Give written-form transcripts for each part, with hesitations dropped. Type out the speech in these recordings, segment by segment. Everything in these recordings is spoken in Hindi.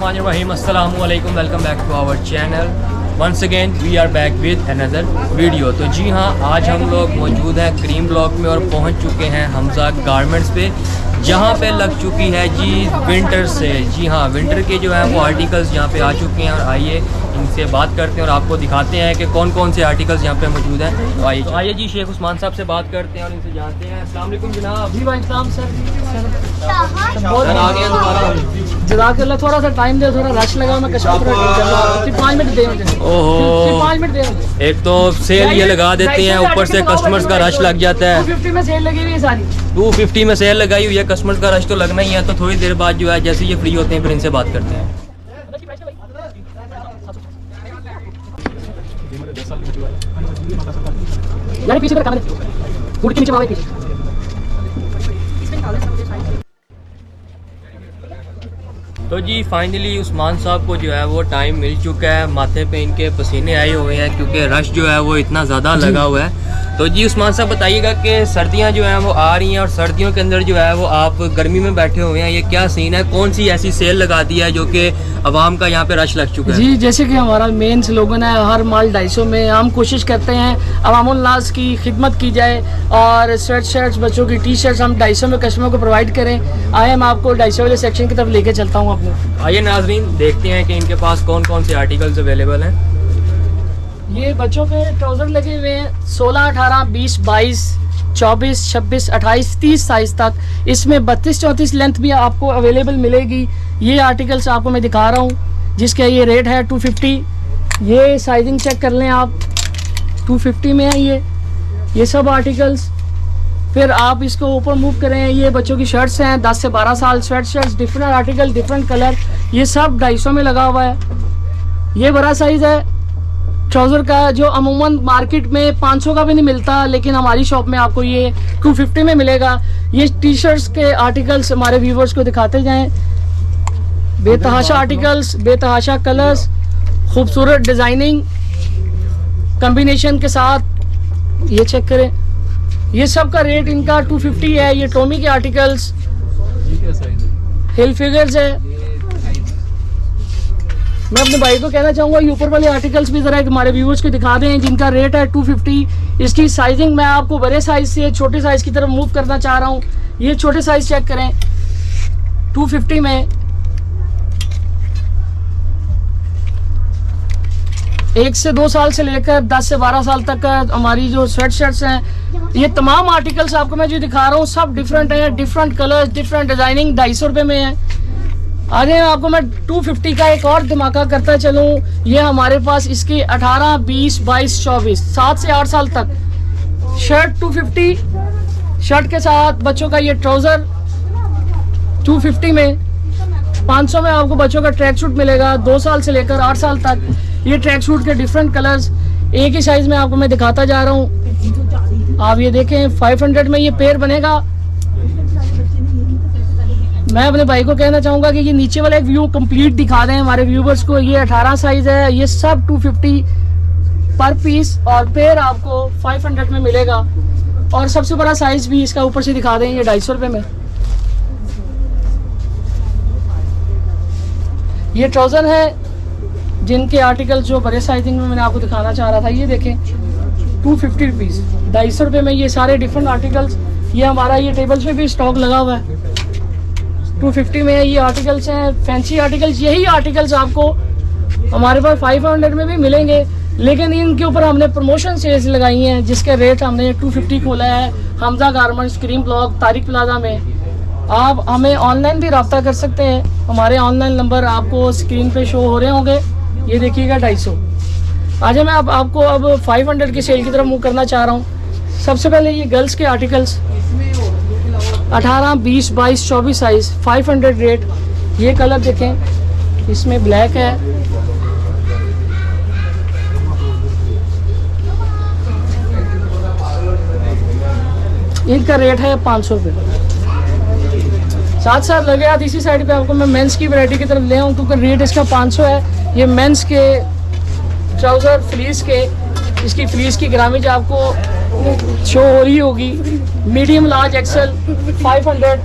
बिस्मिल्लाहिर्रहमानिर्रहीम, अस्सलामु अलैकुम, welcome back to our channel. Once again we are back with another video. तो जी हाँ, आज हम लोग मौजूद हैं क्रीम ब्लॉक में और पहुंच चुके हैं हमजा गारमेंट्स पे, जहाँ पे लग चुकी है जी विंटर सेल। जी हाँ, विंटर के जो है वो आर्टिकल्स यहाँ पे आ चुके हैं और आइए इनसे बात करते हैं और आपको दिखाते हैं कि कौन कौन से आर्टिकल्स यहाँ पे मौजूद हैं। तो आइए जी शेख उस्मान साहब से बात करते हैं और इनसे जानते हैं। अस्सलाम वालेकुम जनाब। जी भाई सलाम सर। सर आ गए दोबारा। जज़ाकल्लाह, थोड़ा सा टाइम दे, थोड़ा रश लगा, मैं कस्टमर 5 मिनट दे मुझे। ओहो, 5 मिनट दे मुझे। एक तो सेल ये लगा देते हैं, ऊपर से कस्टमर्स का रश लग जाता है। 250 में सेल लगी हुई है सारी। 250 में सेल लगाई हुई है, कस्टमर्स का रश तो लगना ही है। तो थोड़ी देर बाद जो है जैसे ये फ्री होते हैं फिर इनसे बात करते हैं। यार पीछे का थोड़ी नीचे मारे पीछे। तो जी फाइनली उस्मान साहब को जो है वो टाइम मिल चुका है। माथे पे इनके पसीने आए हुए हैं क्योंकि रश जो है वो इतना ज़्यादा लगा हुआ है। तो जी उस्मान साहब बताइएगा कि सर्दियां जो हैं वो आ रही हैं और सर्दियों के अंदर जो है वो आप गर्मी में बैठे हुए हैं, ये क्या सीन है? कौन सी ऐसी सेल लगा दी है जो कि आवाम का यहाँ पे रश लग चुका है? जी जैसे कि हमारा मेन स्लोगन है हर माल 250 में। हम कोशिश करते हैं अवामुल नास की खिदमत की जाए और स्वेट शर्ट्स, बच्चों की टी शर्ट्स हम 250 में कस्टमर को प्रोवाइड करें। आए मैं आपको 250 वाले सेक्शन की तरफ लेके चलता हूँ अपने। आइए नाजरीन देखते हैं कि इनके पास कौन कौन से आर्टिकल्स अवेलेबल हैं। ये बच्चों के ट्राउज़र लगे हुए हैं 16, 18, 20, 22, 24, 26, 28, 30 साइज़ तक। इसमें 32, 34 लेंथ भी आपको अवेलेबल मिलेगी। ये आर्टिकल्स आपको मैं दिखा रहा हूँ जिसका ये रेट है 250। ये साइजिंग चेक कर लें आप, 250 में है ये सब आर्टिकल्स। फिर आप इसको ऊपर मूव करें, ये बच्चों की शर्ट्स हैं 10 से 12 साल, sweat shirts, different article, different colour, ये सब 250 में लगा हुआ है। ये बड़ा साइज़ है ट्राउज़र का, जो अमूमन मार्केट में 500 का भी नहीं मिलता, लेकिन हमारी शॉप में आपको ये 250 में मिलेगा। ये टी शर्ट्स के आर्टिकल्स हमारे व्यूवर्स को दिखाते जाएं। बेतहाशा आर्टिकल्स, बेतहाशा कलर्स, खूबसूरत डिज़ाइनिंग कम्बिनेशन के साथ, ये चेक करें। ये सब का रेट इनका 250 है। ये टॉमी के आर्टिकल्स, हिल फिगर्स है। मैं अपने भाई को कहना चाहूँगा ये ऊपर वाले आर्टिकल्स भी ज़रा हमारे व्यूअर्स को दिखा दें जिनका रेट है 250। इसकी साइजिंग मैं आपको बड़े साइज़ से छोटे साइज़ की तरफ मूव करना चाह रहा हूँ। ये छोटे साइज़ चेक करें 250 में। 1 से 2 साल से लेकर 10 से 12 साल तक का हमारी जो स्वेट शर्ट्स हैं, ये तमाम आर्टिकल्स आपको मैं जो दिखा रहा हूँ सब डिफरेंट है, डिफरेंट कलर्स, डिफरेंट डिज़ाइनिंग। 250 रुपये में है। आगे आपको मैं 250 का एक और धमाका करता चलूँ। ये हमारे पास इसकी 18, 20, 22, 24, 7 से 8 साल तक शर्ट 250, शर्ट के साथ बच्चों का ये ट्राउज़र 250 में। 500 में आपको बच्चों का ट्रैक सूट मिलेगा 2 साल से लेकर 8 साल तक। ये ट्रैक सूट के डिफरेंट कलर्स एक ही साइज़ में आपको मैं दिखाता जा रहा हूँ। आप ये देखें 500 में ये पेयर बनेगा। मैं अपने भाई को कहना चाहूँगा कि ये नीचे वाला एक व्यू कंप्लीट दिखा दें हमारे व्यूवर्स को। ये 18 साइज़ है, ये सब 250 पर पीस और पेयर आपको 500 में मिलेगा। और सबसे बड़ा साइज़ भी इसका ऊपर से दिखा दें, ये 250 रुपये में। ये ट्राउज़र है जिनके आर्टिकल जो बड़े साइजिंग में मैंने आपको दिखाना चाह रहा था। ये देखें 250 रुपीज़, 250 रुपये में ये सारे डिफरेंट आर्टिकल्स। ये हमारा ये टेबल्स पे भी स्टॉक लगा हुआ है 250 में। ये आर्टिकल्स हैं फैंसी आर्टिकल्स। यही आर्टिकल्स आपको हमारे पास 500 में भी मिलेंगे, लेकिन इनके ऊपर हमने प्रमोशन सेल्स लगाई हैं जिसके रेट हमने 250 खोला है Hamza garments cream block Tariq plaza में। आप हमें ऑनलाइन भी रब्ता कर सकते हैं। हमारे ऑनलाइन नंबर आपको स्क्रीन पे शो हो रहे होंगे। ये देखिएगा 250। आज मैं आपको अब 500 की सेल की तरफ मूव करना चाह रहा हूँ। सबसे पहले ये गर्ल्स के आर्टिकल्स 18, 20, 22, 24 साइज़ 500 रेट। ये कलर देखें, इसमें ब्लैक है, इनका रेट है 500 रुपये। साथ साथ लगे हाथ इसी साइड पे आपको मैं मेंस की वैरायटी की तरफ ले आऊँ क्योंकि रेट इसका 500 है। ये मेंस के ट्राउज़र फ्लीस के, इसकी फ्लीस की ग्रामेज आपको शो हो रही होगी। Medium, large, XL 500।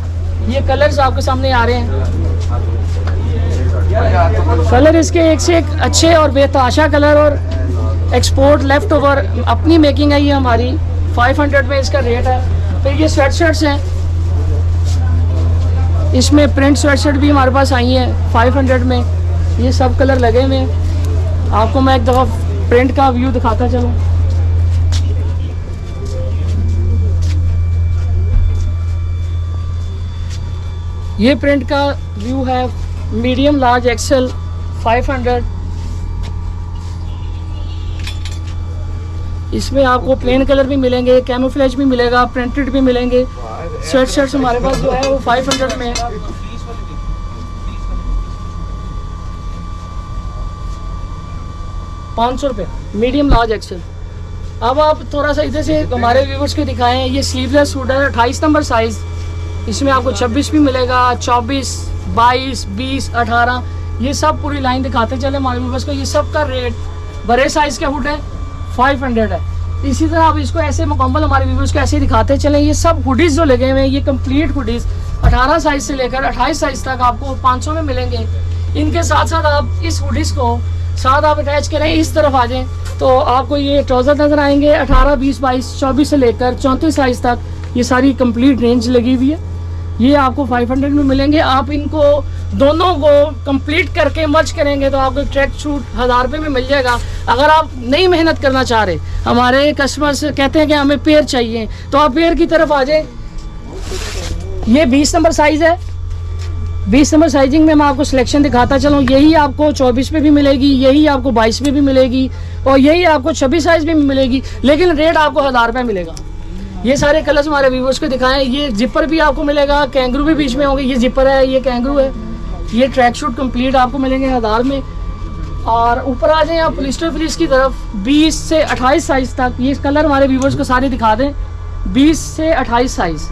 ये कलर्स आपके सामने आ रहे हैं। कलर इसके एक से एक अच्छे और बेतहाशा कलर और एक्सपोर्ट लेफ्ट ओवर अपनी मेकिंग है ये हमारी। 500 में इसका रेट है। फिर ये स्वेट शर्ट्स हैं, इसमें प्रिंट स्वेट शर्ट भी हमारे पास आई हैं 500 में। ये सब कलर लगे हुए हैं। आपको मैं एक दफ़ा प्रिंट का व्यू दिखाता चलूँ। ये प्रिंट का व्यू है, मीडियम लार्ज एक्सेल 500। इसमें आपको प्लेन कलर भी मिलेंगे, कैमोफ्लेज भी मिलेगा, प्रिंटेड भी मिलेंगे। स्वेट शर्ट्स हमारे पास जो है वो 500 में है। ₹500 मीडियम लार्ज एक्सेल। अब आप थोड़ा सा इधर से हमारे व्यूवर्स को दिखाएं। ये स्लीवलेस सूट है 28 नंबर साइज़। इसमें आपको 26 भी मिलेगा, 24, 22, 20, 18, ये सब पूरी लाइन दिखाते चले हमारे व्यूवर्स को। ये सब का रेट बड़े साइज़ के हुड है 500 है। इसी तरह आप इसको ऐसे मुकम्मल हमारे व्यूवर्स को ऐसे ही दिखाते चलें। ये सब हुडीज़ जो लगे हुए हैं, ये कंप्लीट हुडीज़ 18 साइज़ से लेकर 28 साइज़ तक आपको 500 में मिलेंगे। इनके साथ साथ आप इस हुडीज़ को साथ आप अटैच करें, इस तरफ आ जाएं तो आपको ये ट्राउज़र नज़र आएंगे 18, 20, 22, 24 से लेकर 34 साइज़ तक। ये सारी कंप्लीट रेंज लगी हुई है। ये आपको 500 में मिलेंगे। आप इनको दोनों को कंप्लीट करके मर्ज करेंगे तो आपको ट्रैक सूट 1000 रुपये में मिल जाएगा। अगर आप नहीं मेहनत करना चाह रहे, हमारे कस्टमर्स कहते हैं कि हमें पेयर चाहिए, तो आप पेयर की तरफ आ जाए। ये 20 नंबर साइज़ है। 20 नंबर साइजिंग में मैं आपको सिलेक्शन दिखाता चलूँ। यही आपको 24 पे भी मिलेगी, यही आपको 22 में भी मिलेगी और यही आपको 26 साइज़ में भी मिलेगी, लेकिन रेट आपको 1000 रुपये मिलेगा। ये सारे कलर्स हमारे व्यूवर्स को दिखाएं। ये जिपर भी आपको मिलेगा, कैंगरू भी बीच में होंगे। ये जिपर है, ये कैंगरू है। ये ट्रैक सूट कंप्लीट आपको मिलेंगे 1000 में। और ऊपर आ जाएं आप पॉलिस्टर फ्लीस की तरफ, 20 से 28 साइज़ तक। ये कलर हमारे व्यूवर्स को सारे दिखा दें। 20 से 28 साइज़,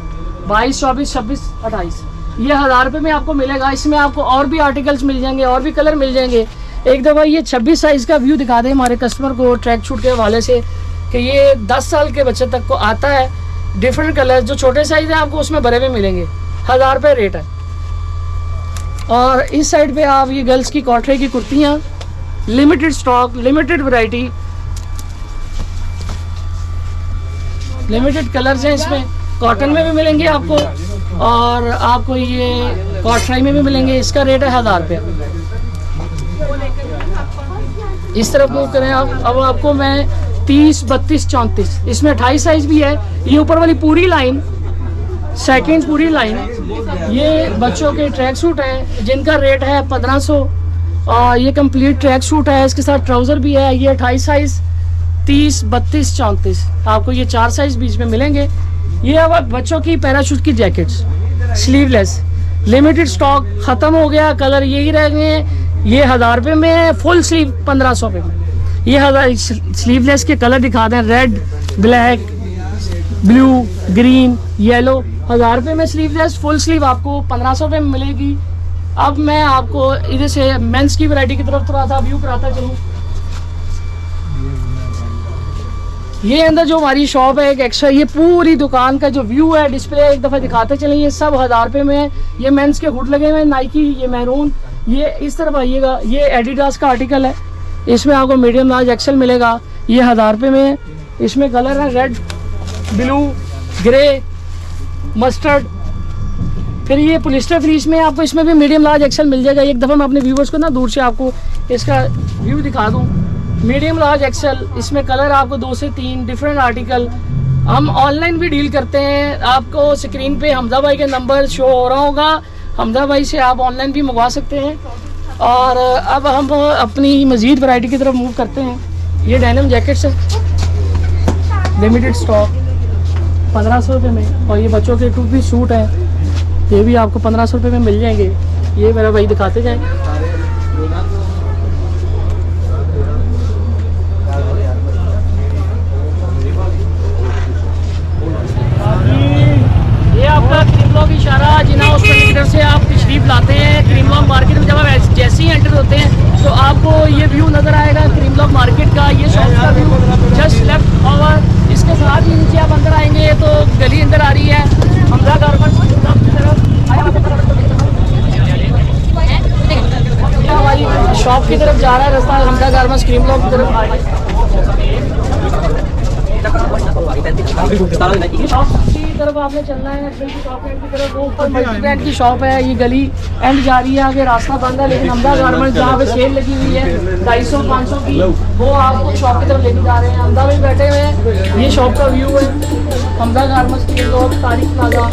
22, 24, 26, 28, ये 1000 रुपये में आपको मिलेगा। इसमें आपको और भी आर्टिकल्स मिल जाएंगे, और भी कलर मिल जाएंगे। एक दफ़ा ये 26 साइज़ का व्यू दिखा दें हमारे कस्टमर को ट्रैक सूट के हवाले से कि ये 10 साल के बच्चे तक को आता है। डिफरेंट कलर जो छोटे साइज़ है आपको उसमें बड़े में मिलेंगे। 1000 रुपये रेट है। और इस साइड पे आप ये गर्ल्स की कॉटरे की कुर्तियाँ, limited stock, limited variety, limited colours हैं। इसमें कॉटन में भी मिलेंगे आपको और आपको ये कॉटराई में भी मिलेंगे। इसका रेट है 1000 रुपये। इस तरफ मूव करें आप। अब आपको मैं 30, 32, 34, इसमें 28 साइज़ भी है। ये ऊपर वाली पूरी लाइन, सेकंड पूरी लाइन, ये बच्चों के ट्रैक सूट है जिनका रेट है 1500 और ये कंप्लीट ट्रैक सूट है। इसके साथ ट्राउज़र भी है। ये 28 साइज़, 30, 32, 34, आपको ये 4 साइज़ बीच में मिलेंगे। ये अब बच्चों की पैराशूट की जैकेट्स स्लीवलेस, लिमिटेड स्टॉक, ख़त्म हो गया, कलर यही रह गए हैं। ये 1000 रुपये में है। फुल स्लीव 1500 रुपये में। ये 1000 स्लीवलेस के कलर दिखा दें, red, black, blue, green, yellow. 1000 रुपये में स्लीवलेस फुल स्लीव आपको 1500 रुपये में मिलेगी। अब मैं आपको इधर से मेंस की वैरायटी की तरफ थोड़ा सा व्यू कराता चलूँ। ये अंदर जो हमारी शॉप है एक एक्स्ट्रा, ये पूरी दुकान का जो व्यू है डिस्प्ले एक दफ़ा दिखाते चलें। ये सब 1000 रुपये में है। ये मेंस के हुड लगे हुए हैं, नाइकी, ये मैरून। ये इस तरफ आइएगा, ये एडिडास का आर्टिकल है। इसमें आपको मीडियम लार्ज एक्सेल मिलेगा। ये 1000 रुपये में है। इसमें कलर है रेड, ब्लू, ग्रे, मस्टर्ड। फिर ये पॉलिस्टर फ्लीस में आपको इसमें भी मीडियम लार्ज एक्सेल मिल जाएगा। एक दफ़ा मैं अपने व्यूवर्स को ना दूर से आपको इसका व्यू दिखा दूँ। मीडियम लार्ज एक्सेल, इसमें कलर आपको 2 से 3 डिफरेंट आर्टिकल। हम ऑनलाइन भी डील करते हैं। आपको स्क्रीन पे हमजा भाई का नंबर शो हो रहा होगा। हमजा भाई से आप ऑनलाइन भी मंगवा सकते हैं। और अब हम अपनी मज़ीद वैरायटी की तरफ मूव करते हैं। ये डेनिम जैकेट्स है, लिमिटेड स्टॉक 1500 रुपये में। और ये बच्चों के 2 पीस सूट हैं, ये भी आपको 1500 रुपये में मिल जाएंगे। ये मेरा भाई दिखाते जाएँ। ये आपका क्रीम लॉक इशारा जिना हॉस्पिटल से आप तशरीफ लाते हैं क्रीम लॉक मार्केट में। जब आप जैसे ही एंटर होते हैं तो आपको ये व्यू नज़र आएगा क्रीम लॉक मार्केट का। ये शॉप का व्यू जस्ट लेफ्ट ओवर। इसके साथ ही नीचे आप अंदर आएंगे तो गली अंदर आ रही है हमजा गारमेंट्स की तरफ। हमारी शॉप की तरफ जा रहा है रास्ता, हमजा गारमेंट्स क्रीम ब्लॉक की तरफ आए। शॉप की तरफ आपने चलना है, शॉप एंड की तरफ, वो ऊपर मल्टी ब्रांड की शॉप है, ये गली एंड जा रही है, आगे रास्ता बंद है, लेकिन हमजा गारमेंट्स जहाँ पे सेल लगी हुई है 250-500 की, वो आपको शॉप की तरफ लेके जा रहे हैं। हमजा में बैठे हुए हैं, ये शॉप का व्यू है, हमजा गारमेंट्स की लोग तारीख प्लाजा।